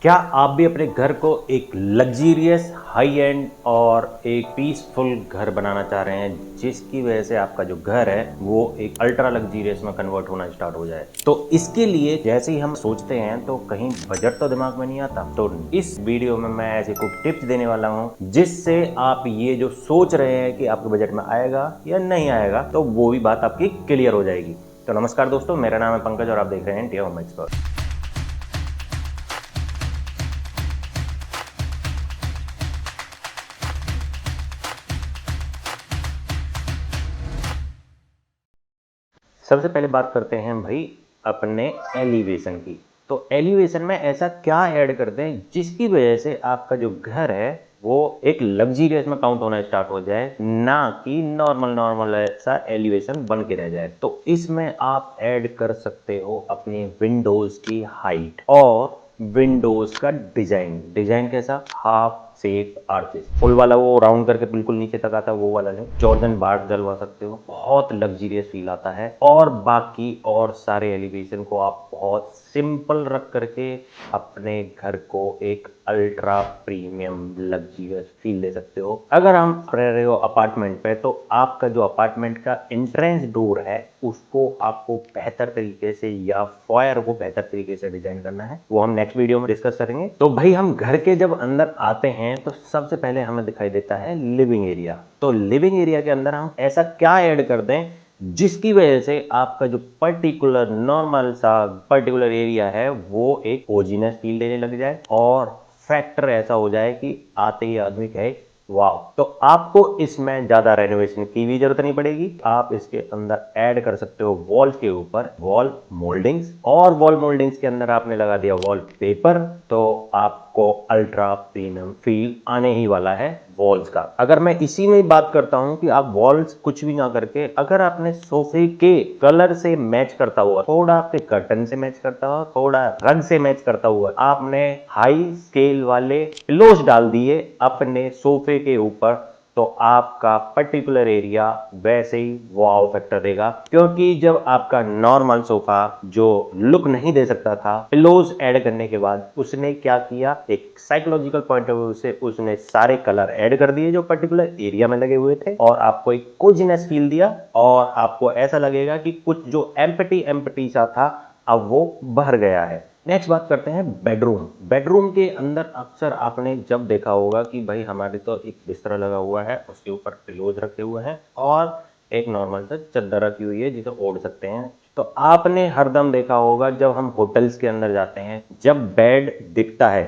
क्या आप भी अपने घर को एक लग्जीरियस, हाई एंड और एक पीसफुल घर बनाना चाह रहे हैं, जिसकी वजह से आपका जो घर है वो एक अल्ट्रा लग्जीरियस में कन्वर्ट होना स्टार्ट हो जाए। तो इसके लिए जैसे ही हम सोचते हैं तो कहीं बजट तो दिमाग में नहीं आता। तो इस वीडियो में मैं ऐसे कुछ टिप्स देने वाला हूँ जिससे आप ये जो सोच रहे हैं कि आपके बजट में आएगा या नहीं आएगा, तो वो भी बात आपकी क्लियर हो जाएगी। तो नमस्कार दोस्तों, मेरा नाम है पंकज और आप देख रहे हैं इंडिया होम एक्सपर्ट। सबसे पहले बात करते हैं भाई अपने एलिवेशन की। तो एलिवेशन में ऐसा क्या ऐड करते हैं जिसकी वजह से आपका जो घर है वो एक लग्जीरियस में काउंट होना स्टार्ट हो जाए, ना कि नॉर्मल नॉर्मल ऐसा एलिवेशन बन के रह जाए। तो इसमें आप ऐड कर सकते हो अपनी विंडोज की हाइट और विंडोज का डिजाइन। डिजाइन कैसा? हाफ शेप आर्चेस, फुल वाला वो राउंड करके बिल्कुल नीचे तक आता है, वो वाला नहीं। जॉर्डन बार डलवा सकते हो, बहुत लग्जीरियस फील आता है। और बाकी और सारे एलिवेशन को आप बहुत सिंपल रख करके अपने घर को एक अल्ट्रा प्रीमियम लग्जीरियस फील दे सकते हो। अगर हम रह रहे हो अपार्टमेंट पे, तो आपका जो अपार्टमेंट का एंट्रेंस डोर है उसको आपको बेहतर तरीके से या फॉयर को बेहतर तरीके से डिजाइन करना है, वो हम नेक्स्ट वीडियो में डिस्कस करेंगे। तो भाई हम घर के जब अंदर आते हैं तो सबसे पहले हमें दिखाई देता है लिविंग एरिया। तो लिविंग एरिया के अंदर हम ऐसा क्या ऐड कर दें जिसकी वजह से आपका जो पर्टिकुलर नॉर्मल सा पर्टिकुलर एरिया है वो एक ओजीनस फील देने लग जाए और फैक्टर ऐसा हो जाए कि आते ही आदमी कहे वाह। तो आपको इसमें ज्यादा रेनोवेशन की भी जरूरत नहीं पड़ेगी। आप इसके अंदर ऐड कर सकते हो वॉल के ऊपर वॉल मोल्डिंग्स, और वॉल मोल्डिंग्स के अंदर आपने लगा दिया वॉल पेपर, तो आपको अल्ट्रा प्रीमियम फील आने ही वाला है वॉल्स का। अगर मैं इसी में बात करता हूं कि आप वॉल्स कुछ भी ना करके अगर आपने सोफे के कलर से मैच करता हुआ, थोड़ा आपके कर्टन से मैच करता हुआ, थोड़ा रंग से मैच करता हुआ आपने हाई स्केल वाले पिलोज डाल दिए अपने सोफे के ऊपर, तो आपका पर्टिकुलर एरिया वैसे ही वाव फैक्टर देगा। क्योंकि जब आपका नॉर्मल सोफा जो लुक नहीं दे सकता था, पिलोज ऐड करने के बाद उसने क्या किया, एक साइकोलॉजिकल पॉइंट ऑफ व्यू से उसने सारे कलर ऐड कर दिए जो पर्टिकुलर एरिया में लगे हुए थे, और आपको एक कोजीनेस फील दिया, और आपको ऐसा लगेगा कि कुछ जो एम्प्टी एम्प्टी सा था अब वो भर गया है। नेक्स्ट बात करते हैं बेडरूम। बेडरूम के अंदर अक्सर आपने जब देखा होगा कि भाई हमारे तो एक बिस्तरा लगा हुआ है, उसके ऊपर पिलोज रखे हुए हैं और एक नॉर्मल सा चादर रखी हुई है जिसे ओढ़ सकते हैं। तो आपने हरदम देखा होगा जब हम होटल्स के अंदर जाते हैं, जब बेड दिखता है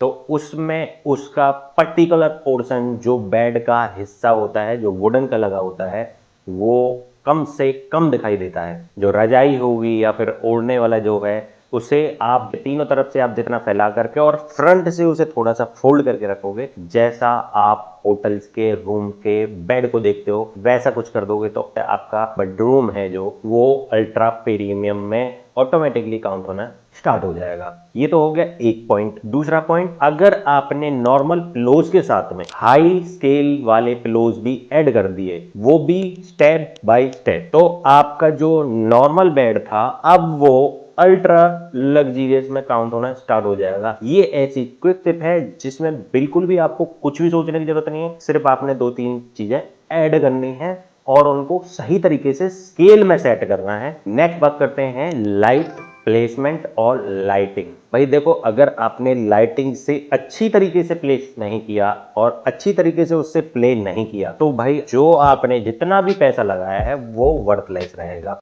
तो उसमें उसका पर्टिकुलर पोर्शन जो बेड का हिस्सा होता है, जो वुडन का लगा होता है, वो कम से कम दिखाई देता है। जो रजाई होगी या फिर ओढ़ने वाला जो है, उसे आप तीनों तरफ से आप जितना फैला करके और फ्रंट से उसे थोड़ा सा फोल्ड करके रखोगे, जैसा आप होटल्स के रूम के बेड को देखते हो वैसा कुछ कर दोगे, तो आपका बेडरूम है जो वो अल्ट्रा प्रीमियम में ऑटोमेटिकली काउंट होना स्टार्ट हो जाएगा। ये तो हो गया एक पॉइंट। दूसरा पॉइंट, अगर आपने नॉर्मल पिलोज के साथ में हाई स्केल वाले पिलोज भी ऐड कर दिए, वो भी स्टेप बाय स्टेप, तो आपका जो नॉर्मल बेड था अब वो अल्ट्रा लग्जीरियस में काउंट होना स्टार्ट हो जाएगा। ये ऐसी क्विक टिप है जिसमें बिल्कुल भी आपको कुछ भी सोचने की जरूरत नहीं है, सिर्फ आपने दो तीन चीजें ऐड करनी है और उनको सही तरीके से स्केल में सेट करना है। नेक्स्ट बात करते हैं लाइट प्लेसमेंट और लाइटिंग। भाई देखो, अगर आपने लाइटिंग से अच्छी तरीके से प्लेस नहीं किया और अच्छी तरीके से उससे प्ले नहीं किया, तो भाई जो आपने जितना भी पैसा लगाया है वो वर्थलेस रहेगा।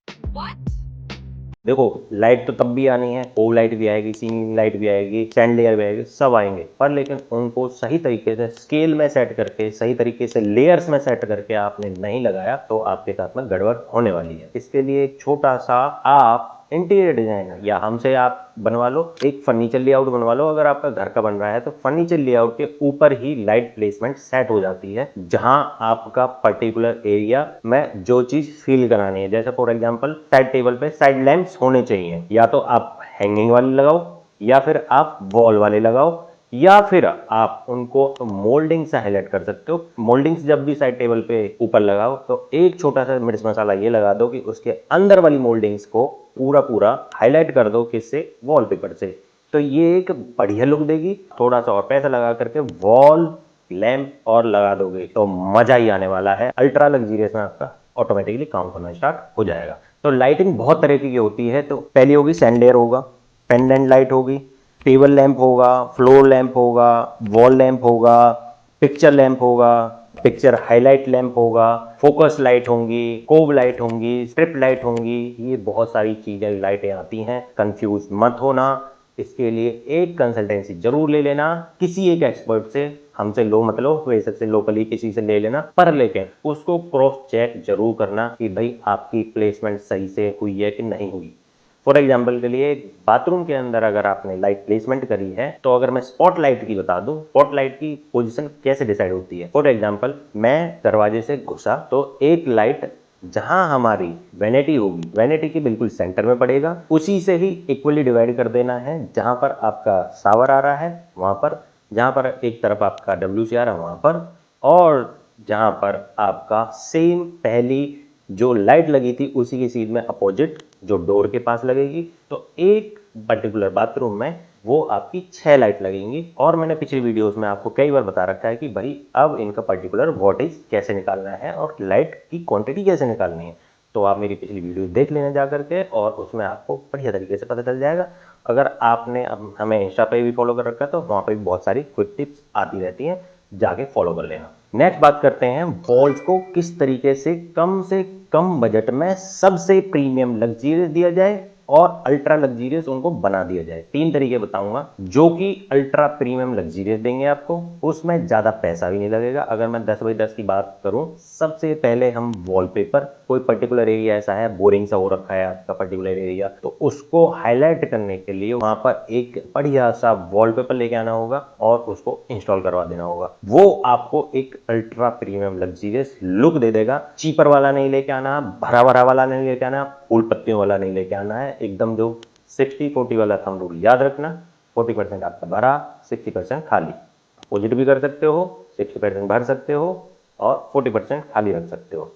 देखो, लाइट तो तब भी आनी है, ओ लाइट भी आएगी, सीलिंग लाइट भी आएगी, सैंडलियर भी आएगी, सब आएंगे, पर लेकिन उनको सही तरीके से स्केल में सेट करके, सही तरीके से लेयर्स में सेट करके आपने नहीं लगाया तो आपके साथ में गड़बड़ होने वाली है। इसके लिए एक छोटा सा आप इंटीरियर डिजाइनर या हमसे आप बनवा लो, एक फर्नीचर लेआउट बनवा लो। अगर आपका घर का बन रहा है तो फर्नीचर लेआउट के ऊपर ही लाइट प्लेसमेंट सेट हो जाती है, जहां आपका पर्टिकुलर एरिया में जो चीज फील करानी है। जैसे फॉर एग्जांपल साइड टेबल पे साइड लैंप्स होने चाहिए, या तो आप हैंगिंग वाले लगाओ या फिर आप वॉल वाले लगाओ, या फिर आप उनको मोल्डिंग से हाईलाइट कर सकते हो। मोल्डिंग्स जब भी साइड टेबल पे ऊपर लगाओ तो एक छोटा सा मिर्च मसाला ये लगा दो कि उसके अंदर वाली मोल्डिंग्स को पूरा पूरा हाईलाइट कर दो, किससे? वॉलपेपर से। तो ये एक बढ़िया लुक देगी। थोड़ा सा और पैसा लगा करके वॉल लैंप और लगा दोगे तो मजा ही आने वाला है। अल्ट्रा लग्जरियस में आपका ऑटोमेटिकली काम करना स्टार्ट हो जाएगा। तो लाइटिंग बहुत तरह की होती है। तो पहली होगी सैंडलियर होगा, पेंडेंट लाइट होगी, टेबल लैंप होगा, फ्लोर लैंप होगा, वॉल लैंप होगा, पिक्चर लैंप होगा, पिक्चर हाईलाइट लैंप होगा, फोकस लाइट होंगी, कोब लाइट होंगी, स्ट्रिप लाइट होंगी। ये बहुत सारी चीजें लाइटें आती हैं, कंफ्यूज मत होना। इसके लिए एक कंसल्टेंसी जरूर ले लेना किसी एक एक्सपर्ट से। हमसे लो मतलब वैसे से लोकली किसी से ले लेना, पर लेकिन उसको क्रॉस चेक जरूर करना कि भाई आपकी प्लेसमेंट सही से हुई है कि नहीं हुई। फॉर एग्जाम्पल के लिए बाथरूम के अंदर अगर आपने लाइट प्लेसमेंट करी है, तो अगर मैं स्पॉट लाइट की बता दूं, स्पॉट लाइट की पोजीशन कैसे डिसाइड होती है। फॉर एग्जाम्पल मैं दरवाजे से घुसा तो एक लाइट जहां हमारी वैनिटी होगी, वैनिटी के बिल्कुल सेंटर में पड़ेगा, उसी से ही इक्वली डिवाइड कर देना है। जहां पर आपका शावर आ रहा है वहां पर, जहां पर एक तरफ आपका WC आ रहा है वहां पर, और जहां पर आपका सेम पहली जो लाइट लगी थी उसी की सीध में अपोजिट जो डोर के पास लगेगी। तो एक पर्टिकुलर बाथरूम में वो आपकी 6 लाइट लगेंगी। और मैंने पिछली वीडियोस में आपको कई बार बता रखा है कि भाई अब इनका पर्टिकुलर वोल्टेज कैसे निकालना है और लाइट की क्वांटिटी कैसे निकालनी है। तो आप मेरी पिछली वीडियो देख लेना जा करके, और उसमें आपको बढ़िया तरीके से पता चल जाएगा। अगर आपने अब हमें इंस्टा पे भी फॉलो कर रखा है तो वहाँ पे भी बहुत सारी क्विक टिप्स आती रहती हैं, जाके फॉलो कर लेना। नेक्स्ट बात करते हैं वॉल्स को किस तरीके से कम बजट में सबसे प्रीमियम लग्जरियस दिया जाए और अल्ट्रा लग्जरियस उनको बना दिया जाए। 3 तरीके बताऊंगा जो कि अल्ट्रा प्रीमियम लग्जरियस देंगे आपको, उसमें ज्यादा पैसा भी नहीं लगेगा। अगर मैं 10x10 की बात करूं, सबसे पहले हम वॉलपेपर, कोई पर्टिकुलर एरिया ऐसा है बोरिंग सा हो रखा है आपका पर्टिकुलर एरिया, तो उसको हाईलाइट करने के लिए वहां पर एक बढ़िया सा वॉलपेपर लेके आना होगा और उसको इंस्टॉल करवा देना होगा। वो आपको एक अल्ट्रा प्रीमियम लग्जरियस लुक दे देगा। चीपर वाला नहीं लेके आना, भरा भरा वाला नहीं लेके आना, फूल पत्तियों वाला नहीं लेके आना है। एकदम जो 60-40 वाला थंब रूल याद रखना, 40% आपका भरा, 60% खाली। अपोजिट भी कर सकते हो, 60% भर सकते हो और 40% खाली रख सकते हो।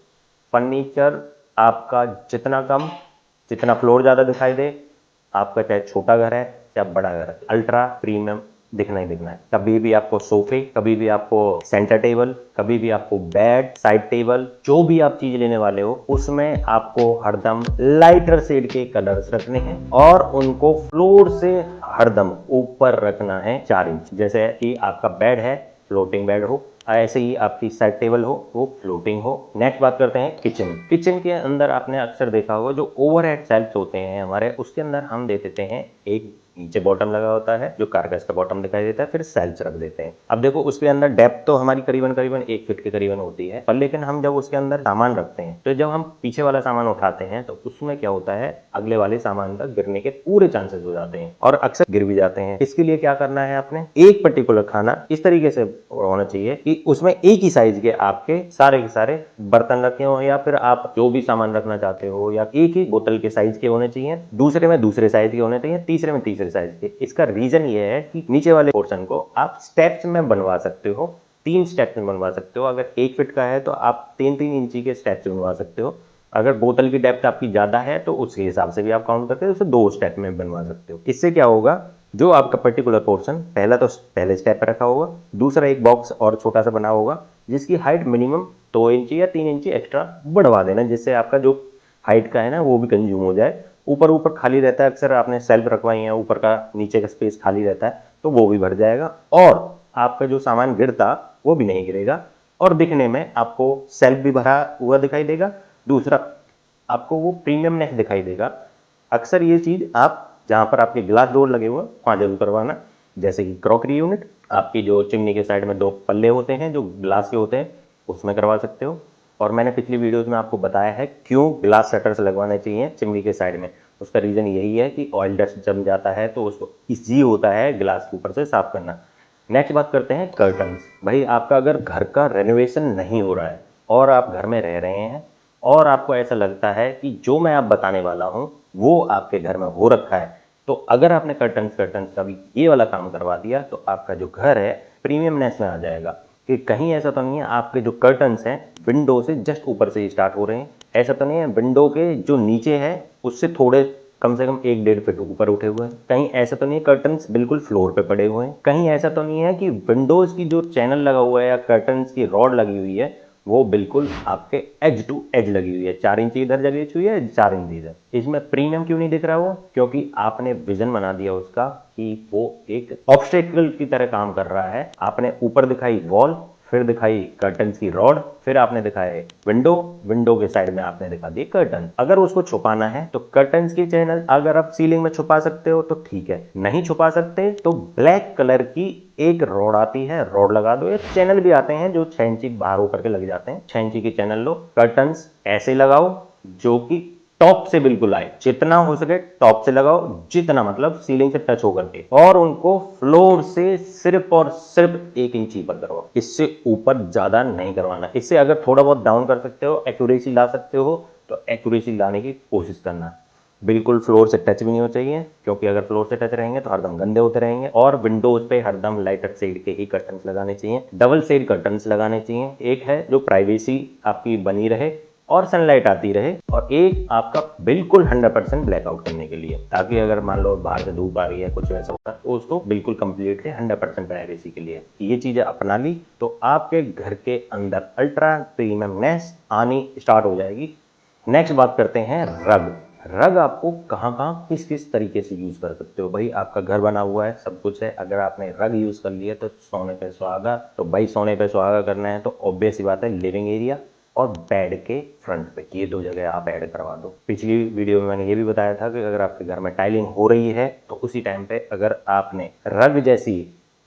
फर्नीचर आपका जितना कम, जितना फ्लोर ज्यादा दिखाई दे, आपका चाहे छोटा घर है चाहे बड़ा घर है, अल्ट्रा प्रीमियम दिखना ही दिखना है। कभी भी आपको सोफे, कभी भी आपको सेंटर टेबल, कभी भी आपको बेड, साइड टेबल, जो भी आप चीज लेने वाले हो उसमें आपको हरदम लाइटर शेड के कलर्स रखने हैं और उनको फ्लोर से हरदम ऊपर रखना है 4 इंच। जैसे कि आपका बेड है, फ्लोटिंग बेड हो, ऐसे ही आपकी साइड टेबल हो वो फ्लोटिंग हो। नेक्स्ट बात करते हैं किचन। किचन के अंदर आपने अक्सर देखा होगा जो ओवरहेड शेल्फ होते हैं हमारे, उसके अंदर हम दे देते हैं एक नीचे बॉटम लगा होता है जो कारगज का बॉटम दिखाई देता है, फिर सेल्स रख देते हैं। अब देखो उसके अंदर डेप्थ तो हमारी करीबन करीबन 1 फीट के करीबन होती है, पर लेकिन हम जब उसके अंदर सामान रखते हैं तो जब हम पीछे वाला सामान उठाते हैं तो उसमें क्या होता है, अगले वाले सामान तक गिरने के पूरे चांसेस हो जाते हैं और अक्सर गिर भी जाते हैं। इसके लिए क्या करना है, आपने एक पर्टिकुलर खाना इस तरीके से होना चाहिए कि उसमें एक ही साइज के आपके सारे बर्तन रखे हो, या फिर आप जो भी सामान रखना चाहते हो, या एक ही बोतल के साइज के होने चाहिए, दूसरे में दूसरे साइज के होने चाहिए, तीसरे में तीसरे साइज के। इसका रीजन ये है कि नीचे वाले पोर्शन को आप स्टेप्स में बनवा सकते हो, 3 स्टेप्स में बनवा सकते हो। अगर 1 फीट का है तो आप 3-3 इंची के स्टेप्स में बनवा सकते हो। अगर बोतल की डेप्थ आपकी ज्यादा है तो उसके हिसाब से भी आप काउंट करके उसे 2 स्टेप में बनवा सकते हो। इससे क्या होगा, जो आपका पर्टिकुलर पोर्शन पहला तो पहले स्टेप पे रखा होगा, दूसरा एक बॉक्स और छोटा सा बना होगा जिसकी हाइट मिनिमम 2 इंची या 3 इंची एक्स्ट्रा बढ़वा देना, जिससे आपका जो हाइट का है ना वो भी कंज्यूम हो जाए। ऊपर ऊपर खाली रहता है, अक्सर आपने सेल्फ रखवाई है, ऊपर का नीचे का स्पेस खाली रहता है तो वो भी भर जाएगा और आपका जो सामान गिरता वो भी नहीं गिरेगा और दिखने में आपको सेल्फ भी भरा हुआ दिखाई देगा, दूसरा आपको वो प्रीमियमनेस दिखाई देगा। अक्सर ये चीज आप जहां पर आपके ग्लास डोर लगे हुए वहां जरूर करवाना। जैसे कि क्रॉकरी यूनिट, आपकी जो चिमनी के साइड में 2 पल्ले होते हैं जो ग्लास के होते हैं उसमें करवा सकते हो। और मैंने पिछली वीडियोस में आपको बताया है क्यों ग्लास शटर्स लगवाने चाहिए चिमनी के साइड में। उसका रीजन यही है कि ऑयल डस्ट जम जाता है तो उसको ईजी होता है ग्लास के ऊपर से साफ करना। नेक्स्ट बात करते हैं कर्टन्स। भाई आपका अगर घर का रेनोवेशन नहीं हो रहा है और आप घर में रह रहे हैं और आपको ऐसा लगता है कि जो मैं आप बताने वाला हूं वो आपके घर में हो रखा है, तो अगर आपने कर्टन्स कर्टन्स का भी ये वाला काम करवा दिया तो आपका जो घर है प्रीमियमनेस में आ जाएगा। कि कहीं ऐसा तो नहीं है आपके जो कर्टन्स हैं विंडो से जस्ट ऊपर से ही स्टार्ट हो रहे हैं, ऐसा तो नहीं है विंडो के जो नीचे है उससे थोड़े कम से कम 1-1.5 फीट ऊपर उठे हुए हैं। कहीं ऐसा तो नहीं है कर्टन्स बिल्कुल फ्लोर पे पड़े हुए हैं। कहीं ऐसा तो नहीं है कि विंडोज की जो चैनल लगा हुआ है या कर्टन्स की रॉड लगी हुई है वो बिल्कुल आपके एज टू एज लगी हुई है, 4 इंच इधर लगी हुई है, 4 इंच इधर। इसमें प्रीमियम क्यों नहीं दिख रहा वो? क्योंकि आपने विजन बना दिया उसका कि वो एक ऑब्स्टेकल की तरह काम कर रहा है। आपने ऊपर दिखाई वॉल, फिर दिखाई कर्टन्स की रॉड, फिर आपने दिखाए विंडो, विंडो के साइड में आपने दिखा दिए कर्टन। अगर उसको छुपाना है तो कर्टन्स की चैनल अगर आप सीलिंग में छुपा सकते हो तो ठीक है, नहीं छुपा सकते तो ब्लैक कलर की एक रॉड आती है, रॉड लगा दो। या चैनल भी आते हैं जो 6 इंची बाहर होकर के लग जाते हैं, 6 इंची की चैनल लो। कर्टन्स ऐसे लगाओ जो कि टॉप से बिल्कुल आए, जितना हो सके टॉप से लगाओ, जितना मतलब सीलिंग से टच होकर के, और उनको फ्लोर से सिर्फ और सिर्फ 1 इंच ऊपर करवाओ। इससे ऊपर ज्यादा नहीं करवाना। इससे अगर थोड़ा बहुत डाउन कर सकते हो, एक्यूरेसी ला सकते हो तो एक्यूरेसी लाने की कोशिश करना। बिल्कुल फ्लोर से टच भी नहीं हो चाहिए, क्योंकि अगर फ्लोर से टच रहेंगे तो हरदम गंदे होते रहेंगे। और विंडोज पे हरदम लाइटर शेड के ही कर्टन्स लगाने चाहिए, डबल शेड कर्टन्स लगाने चाहिए। एक है जो प्राइवेसी आपकी बनी रहे और सनलाइट आती रहे, और एक आपका बिल्कुल 100% ब्लैकआउट करने के लिए, ताकि अगर मान लो बाहर से धूप आ रही है कुछ वैसा होता तो उसको बिल्कुल कंप्लीटली 100% प्राइवेसी के लिए ये चीजें अपना ली तो आपके घर के अंदर अल्ट्रा प्रीमियमनेस आनी स्टार्ट हो जाएगी। नेक्स्ट बात करते हैं रग। रग आपको कहाँ कहाँ किस किस तरीके से यूज कर सकते हो। भाई आपका घर बना हुआ है, सब कुछ है, अगर आपने रग यूज कर लिया तो सोने पे सुहागा। तो भाई सोने पे सुहागा करना है तो ऑब्वियस सी बात है लिविंग एरिया और बेड के फ्रंट पे, ये 2 जगह आप ऐड करवा दो। पिछली वीडियो में मैंने ये भी बताया था कि अगर आपके घर में टाइलिंग हो रही है तो उसी टाइम पे अगर आपने रग जैसी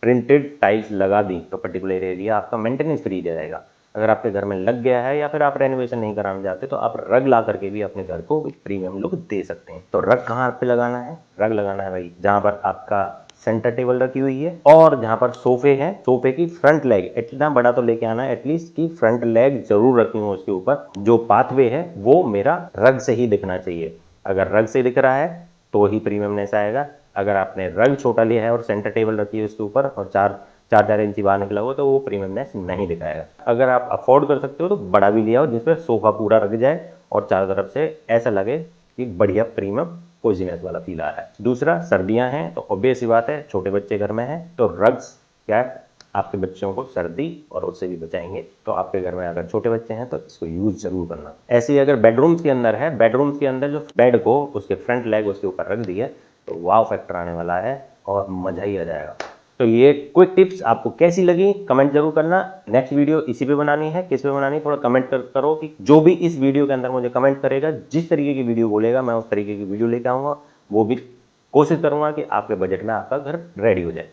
प्रिंटेड टाइल्स लगा दी तो पर्टिकुलर एरिया आपका मेंटेनेंस फ्री रहेगा। अगर आपके घर में लग गया है या फिर आप रेनोवेशन नहीं कराना चाहते तो आप रग ला करके भी अपने घर को प्रीमियम लुक दे सकते हैं। तो रग कहाँ पे लगाना है? रग लगाना है भाई जहां पर आपका सेंटर टेबल रखी हुई है और जहां पर सोफे है, सोफे की फ्रंट लेग इतना बड़ा तो लेके आना है एटलीस्ट की फ्रंट लेग जरूर रखनी हो उसके ऊपर। जो पाथवे है वो मेरा रग से ही दिखना चाहिए। अगर रग से दिख रहा है तो ही प्रीमियमनेस आएगा। अगर आपने रग छोटा लिया है और सेंटर टेबल रखी है उसके ऊपर और 4 इंची बाहर निकला हो तो वो प्रीमियमनेस नहीं दिखाएगा। अगर आप अफोर्ड कर सकते हो तो बड़ा भी लिया हो जिसमें सोफा पूरा रख जाए और चारों तरफ से ऐसा लगे कि बढ़िया प्रीमियम कोजीनेस वाला फील आ रहा है। दूसरा, सर्दियां हैं तो ऑब्वियस सी बात है छोटे बच्चे घर में हैं तो रग्स क्या है आपके बच्चों को सर्दी और उससे भी बचाएंगे। तो आपके घर में अगर छोटे बच्चे हैं तो इसको यूज जरूर करना। ऐसे ही अगर बेडरूम्स के अंदर है, बेडरूम्स के अंदर जो बेड को उसके फ्रंट लेग उसके ऊपर रख दिया तो वाव फैक्टर आने वाला है और मजा ही आ जाएगा। तो ये क्विक टिप्स आपको कैसी लगी कमेंट जरूर करना। नेक्स्ट वीडियो इसी पे बनानी है, किस पे बनानी है थोड़ा कमेंट करो कि जो भी इस वीडियो के अंदर मुझे कमेंट करेगा जिस तरीके की वीडियो बोलेगा मैं उस तरीके की वीडियो लेके आऊंगा। वो भी कोशिश करूंगा कि आपके बजट में आपका घर रेडी हो जाए।